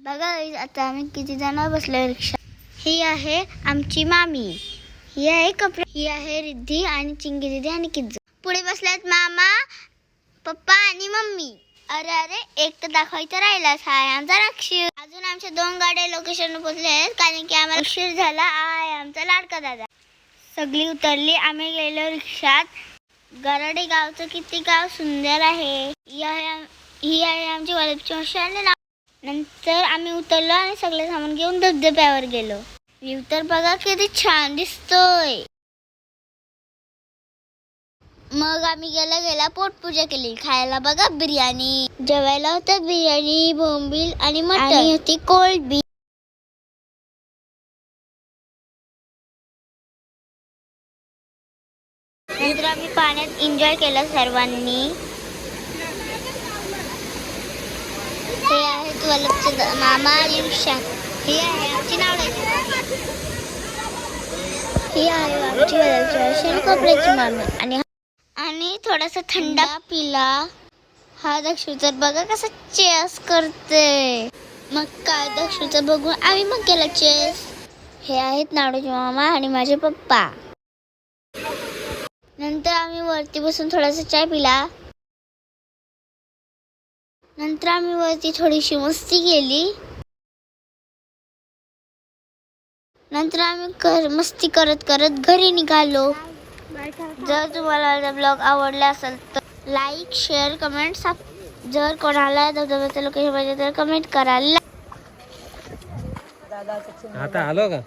बघा आता आम्ही किती जण बसलो रिक्षा. ही आहे आमची मामी, ही आहे कपडे, ही आहे रिद्धी आणि चिंगी दिदी आणि किज्जू. पुढे बसल्यात मामा, पप्पा आणि मम्मी. अरे अरे एक तर दाखवायचं राहिलाच. हाय आमचा रक्षी. अजून आमच्या 2 गाड्या लोकेशनवर पोहोचल्या आहेत कारण की आम्हाला उशीर झाला. आहे आमचा लाडका दादा. सगळी उतरली, आम्ही गेलो रिक्षात. गराडे गावचं किती गाव सुंदर आहे. ही आहे आमची वलपची मावशी आणि नंतर आम्ही उतरलो आणि सगळे सामान घेऊन धबधब्यावर गेलो. व्ह्यू तर बघा किती छान दिसतोय. मग आम्ही गेला पोटपूजा केली. खायला बघा बिर्याणी. जेवायला होतं बिर्याणी, बोंबील आणि मटण आणि होती कोल्ड बी. नंतर आम्ही पाण्यात एन्जॉय केलं सर्वांनी. हे आहेत वल्लभचे मामा आणि उषा. ही आहे आमची नावड्याची. ही आहे आमची वल्लभची कपड्याची मामी. आणि थोडासा थंडा पिला. हा दक्षू तर बघा कसा चेस करते. मग काय दक्षूचं बघून आम्ही मग केला चेस. हे आहेत नावड्याचे मामा आणि माझे पप्पा. नंतर आम्ही वरती बसून थोडासा चाय पिला. नंतर आम्ही वरती थोडीशी मस्ती केली. नंतर आम्ही मस्ती करत करत घरी निघालो. जर तुम्हाला माझा ब्लॉग आवडला असेल तर लाईक, शेअर, कमेंट. जर कोणाला धबधब्याचं लोकेशन पाहिजे तर कमेंट करा. आता आलो का?